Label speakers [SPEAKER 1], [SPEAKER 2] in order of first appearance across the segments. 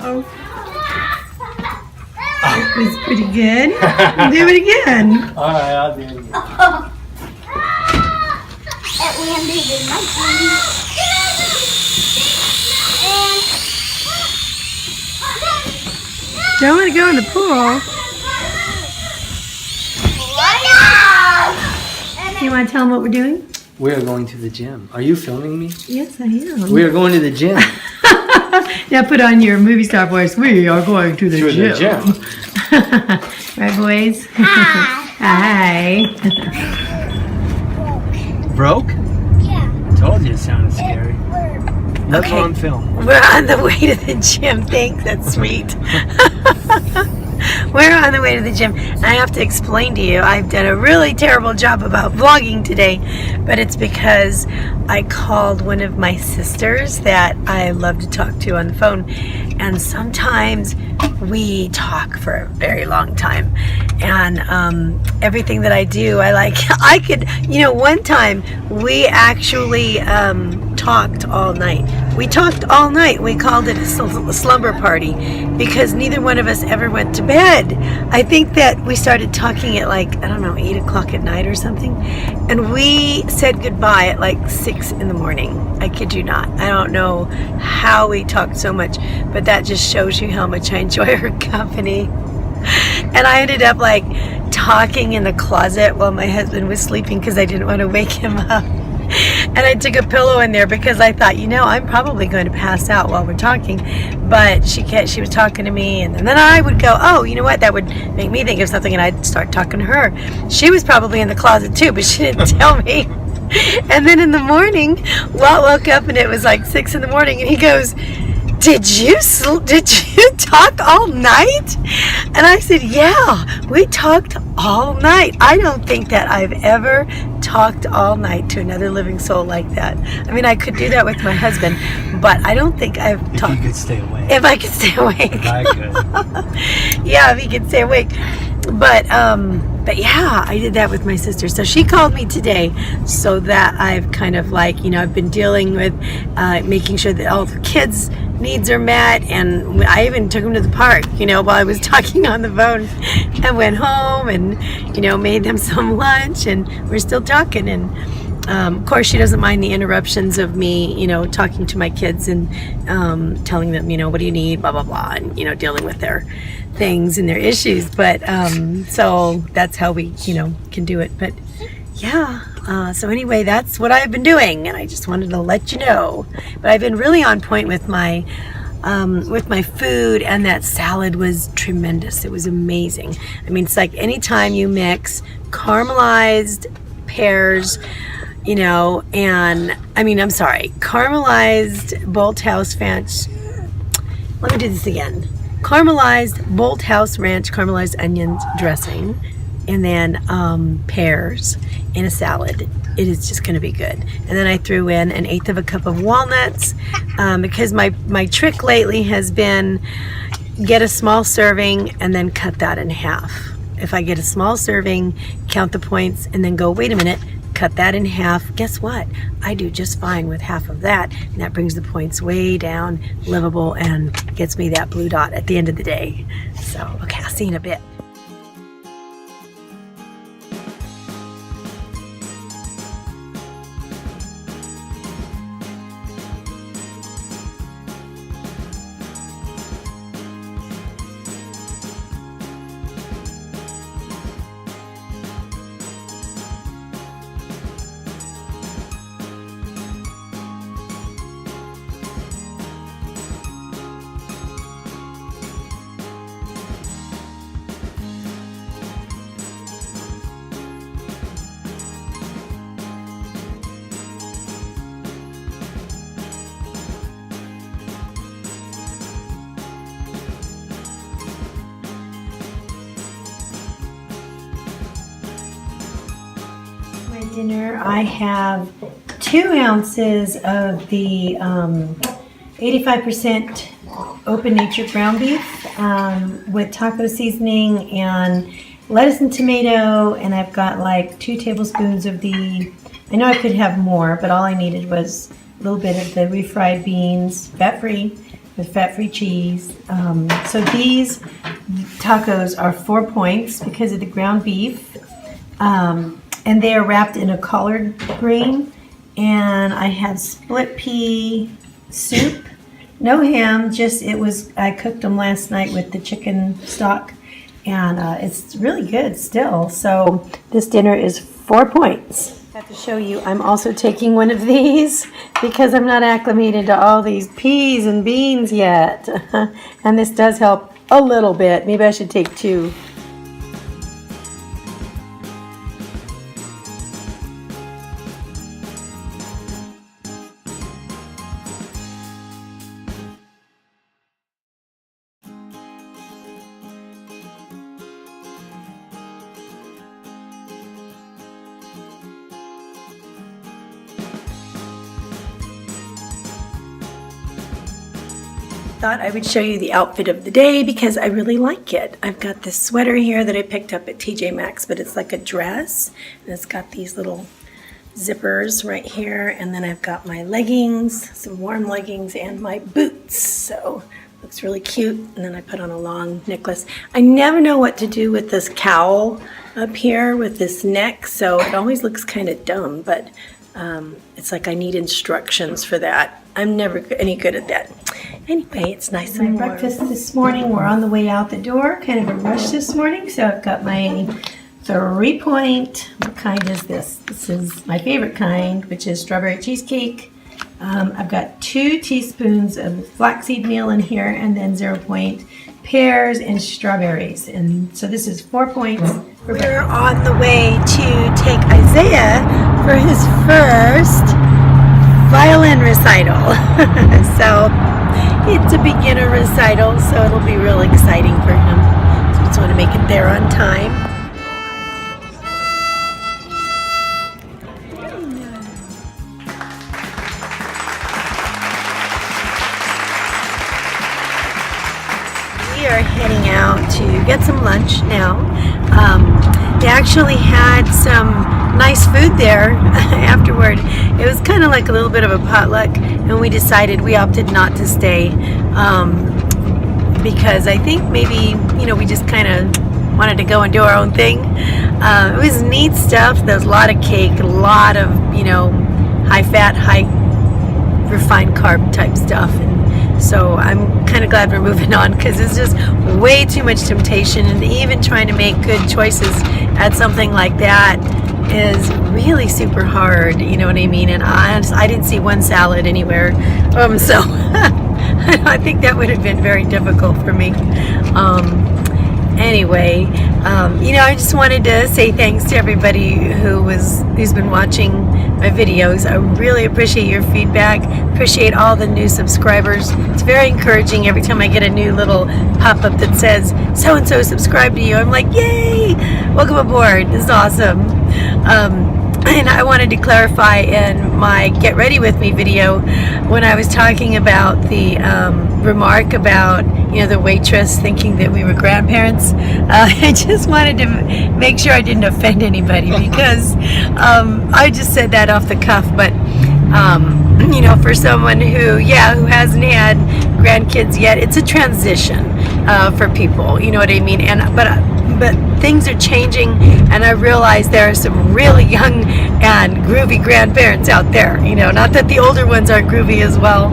[SPEAKER 1] Uh-oh. That was pretty good. Do it again.
[SPEAKER 2] All right, I'll do it again.
[SPEAKER 3] It landed in my jeans.
[SPEAKER 1] Don't want to go in the pool. You want to tell them what we're doing?
[SPEAKER 2] We are going to the gym. Are you filming me?
[SPEAKER 1] Yes, I am.
[SPEAKER 2] We are going to the gym.
[SPEAKER 1] Now put on your movie star voice. We are going to the gym. Right, boys? Hi.
[SPEAKER 2] Broke?
[SPEAKER 3] Yeah.
[SPEAKER 2] I told you it sounded scary. That's
[SPEAKER 1] Okay.
[SPEAKER 2] on film.
[SPEAKER 1] We're on the way to the gym. Thanks, that's sweet. We're on the way to the gym. I have to explain to you, I've done a really terrible job about vlogging today, but it's because I called one of my sisters that I love to talk to on the phone, and sometimes we talk for a very long time, and everything that I do, I could, one time we actually talked all night. We talked all night. We called it a slumber party because neither one of us ever went to bed. I think that we started talking at 8 o'clock at night or something, and we said goodbye at 6 in the morning. I kid you not. I don't know how we talked so much, but that just shows you how much I enjoy her company. And I ended up talking in the closet while my husband was sleeping because I didn't want to wake him up. And I took a pillow in there because I thought, I'm probably going to pass out while we're talking. But she was talking to me, and then I would go, oh, you know what? That would make me think of something, and I'd start talking to her. She was probably in the closet too, but she didn't tell me. And then in the morning, Walt woke up, and it was 6 in the morning, and he goes, Did you talk all night? And I said, yeah, we talked all night. I don't think that I've ever talked all night to another living soul like that. I mean, I could do that with my husband, but I don't think I've talked.
[SPEAKER 2] If you could stay awake.
[SPEAKER 1] If I could stay awake.
[SPEAKER 2] If I could.
[SPEAKER 1] Yeah, if he could stay awake. But yeah, I did that with my sister. So she called me today so that I've kind of I've been dealing with making sure that all the kids' needs are met, and I even took them to the park, while I was talking on the phone. I went home and, made them some lunch, and we're still talking. And of course, she doesn't mind the interruptions of me, talking to my kids and telling them, what do you need, blah, blah, blah, and, dealing with their things and their issues. But so that's how we, can do it. But yeah, so anyway, that's what I've been doing, and I just wanted to let you know. But I've been really on point with my food, and that salad was tremendous. It was amazing. I mean, it's like anytime you mix caramelized pears, caramelized Bolthouse Ranch. Let me do this again. Caramelized Bolthouse Ranch, caramelized onions dressing, and then pears in a salad. It is just going to be good. And then I threw in 1/8 of a cup of walnuts because my trick lately has been get a small serving and then cut that in half. If I get a small serving, count the points, and then go, wait a minute, cut that in half. Guess what? I do just fine with half of that, and that brings the points way down, livable, and gets me that blue dot at the end of the day. So, okay, I'll see you in a bit. Dinner, I have 2 ounces of the 85% open nature ground beef with taco seasoning and lettuce and tomato, and I've got 2 tablespoons of I know I could have more, but all I needed was a little bit of the refried beans, fat-free, with fat-free cheese. So these tacos are 4 points because of the ground beef. And they are wrapped in a collard green. And I have split pea soup. No ham, just I cooked them last night with the chicken stock. And it's really good still. So this dinner is 4 points. I have to show you, I'm also taking one of these because I'm not acclimated to all these peas and beans yet. And this does help a little bit. Maybe I should take 2. Thought I would show you the outfit of the day because I really like it. I've got this sweater here that I picked up at TJ Maxx, but it's like a dress, and it's got these little zippers right here, and then I've got my leggings, some warm leggings, and my boots. So looks really cute. And then I put on a long necklace. I never know what to do with this cowl up here with this neck, so it always looks kind of dumb, but it's like I need instructions for that. I'm never any good at that. Anyway, it's nice and warm. Breakfast this morning. We're on the way out the door. Kind of a rush this morning, so I've got my 3-point. What kind is this? This is my favorite kind, which is strawberry cheesecake. I've got 2 teaspoons of flaxseed meal in here, and then 0-point pears and strawberries. And so this is 4 points. We're on the way to take Isaiah for his first violin recital. So it's a beginner recital, so it'll be real exciting for him. So just want to make it there on time. We are heading out to get some lunch now. They actually had some nice food there afterward. It was kind of like a little bit of a potluck, and we opted not to stay because I think maybe, we just kind of wanted to go and do our own thing. It was neat stuff. There was a lot of cake, a lot of, high fat, high refined carb type stuff. And so I'm kind of glad we're moving on because it's just way too much temptation, and even trying to make good choices at something like that is really super hard, you know what I mean? And I didn't see one salad anywhere, so I think that would have been very difficult for me. Anyway, I just wanted to say thanks to everybody who's been watching my videos. I really appreciate your feedback. Appreciate all the new subscribers. It's very encouraging every time I get a new little pop-up that says so and so subscribe to you. I'm like, yay! Welcome aboard. This is awesome. And I wanted to clarify in my Get Ready With Me video when I was talking about the remark about, the waitress thinking that we were grandparents. I just wanted to make sure I didn't offend anybody because I just said that off the cuff, but for someone who hasn't had grandkids yet, it's a transition for people, you know what I mean? But things are changing, and I realize there are some really young and groovy grandparents out there. Not that the older ones aren't groovy as well,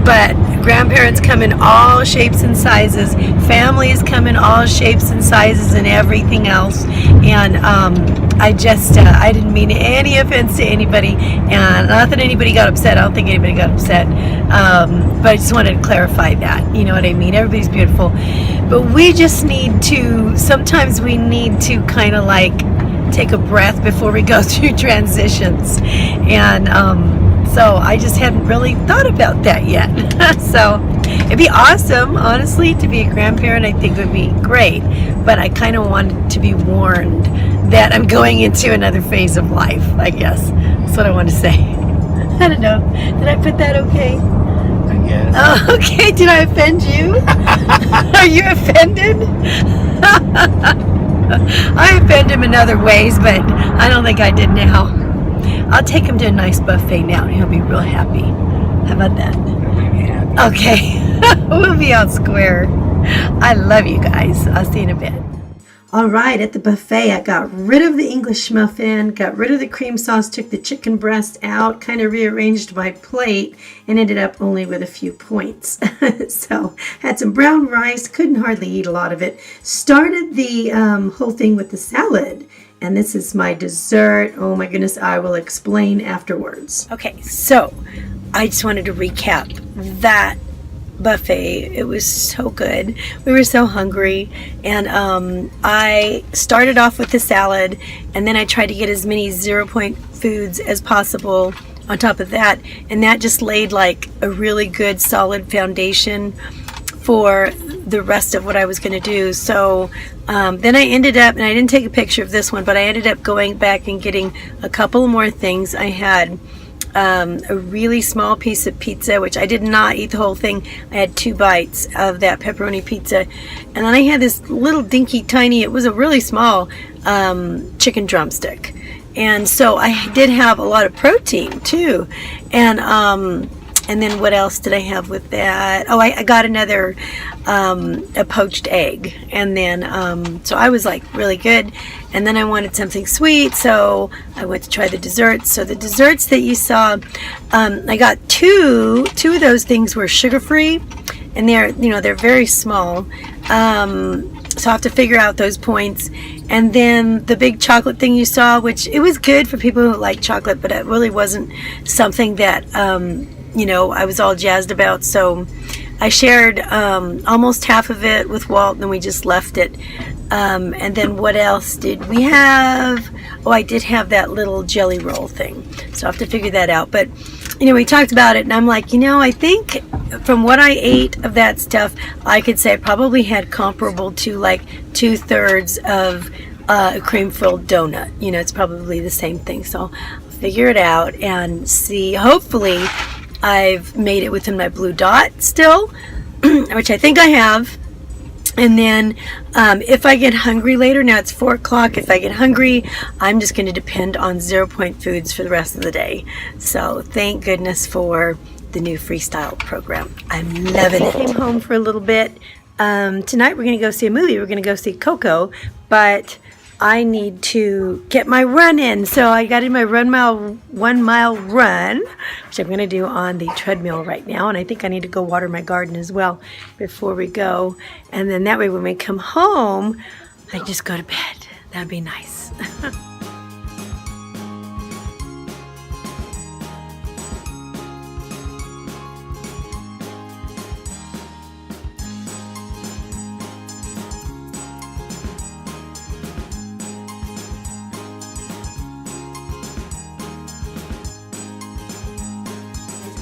[SPEAKER 1] but grandparents come in all shapes and sizes. Families come in all shapes and sizes and everything else. And I didn't mean any offense to anybody, and not that anybody got upset. I don't think anybody got upset. But I just wanted to clarify that. You know what I mean? Everybody's beautiful. But we just sometimes we need to kind of like take a breath before we go through transitions. And so I just hadn't really thought about that yet. So it'd be awesome, honestly, to be a grandparent. I think would be great. But I kind of wanted to be warned that I'm going into another phase of life, I guess. That's what I want to say. I don't know. Did I put that okay?
[SPEAKER 2] I guess.
[SPEAKER 1] Oh, okay. Did I offend you? Are you offended? I offend him in other ways, but I don't think I did now. I'll take him to a nice buffet now, and he'll be real happy. How about that? Okay, we'll be all square. I love you guys. I'll see you in a bit. All right, at the buffet, I got rid of the English muffin, got rid of the cream sauce, took the chicken breast out, kind of rearranged my plate, and ended up only with a few points. So, had some brown rice, couldn't hardly eat a lot of it. Started the whole thing with the salad, and this is my dessert. Oh my goodness, I will explain afterwards. Okay, so I just wanted to recap that buffet. It was so good. We were so hungry, and I started off with the salad, and then I tried to get as many 0-point foods as possible on top of that, and that just laid like a really good solid foundation for the rest of what I was going to do. So then I ended up, and I didn't take a picture of this one, but I ended up going back and getting a couple more things. I had a really small piece of pizza, which I did not eat the whole thing. I had 2 bites of that pepperoni pizza, and then I had this little dinky tiny, it was a really small chicken drumstick, and so I did have a lot of protein too. And then what else did I have with that? Oh, I got another a poached egg, and then so I was like really good. And then I wanted something sweet, so I went to try the desserts. So the desserts that you saw, I got two of those things were sugar-free, and they're very small. So I have to figure out those points. And then the big chocolate thing you saw, which it was good for people who like chocolate, but it really wasn't something that I was all jazzed about. So I shared almost half of it with Walt, and then we just left it. And then what else did we have? Oh, I did have that little jelly roll thing, so I have to figure that out. But we talked about it, and I'm like, I think from what I ate of that stuff, I could say I probably had comparable to like 2/3 of a cream-filled donut. It's probably the same thing. So I'll figure it out and see. Hopefully I've made it within my blue dot still, which I think I have. And then if I get hungry later, now it's 4 o'clock, if I get hungry, I'm just going to depend on 0-point foods for the rest of the day. So thank goodness for the new Freestyle program. I'm loving it. I came home for a little bit. Tonight we're going to go see a movie. We're going to go see CoCo, but I need to get my run in. So I got in my 1 mile run, which I'm going to do on the treadmill right now. And I think I need to go water my garden as well before we go. And then that way when we come home, I just go to bed. That'd be nice.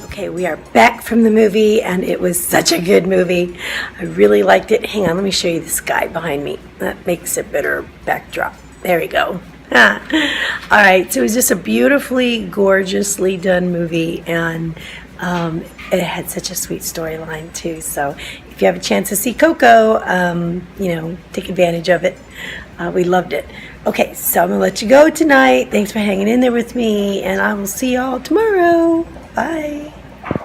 [SPEAKER 1] Okay, we are back from the movie, and it was such a good movie. I really liked it. Hang on, let me show you the sky behind me. That makes a better backdrop. There we go. All right, so it was just a beautifully, gorgeously done movie, and it had such a sweet storyline too. So if you have a chance to see CoCo, take advantage of it. We loved it. Okay, so I'm gonna let you go tonight. Thanks for hanging in there with me, and I will see y'all tomorrow. Bye.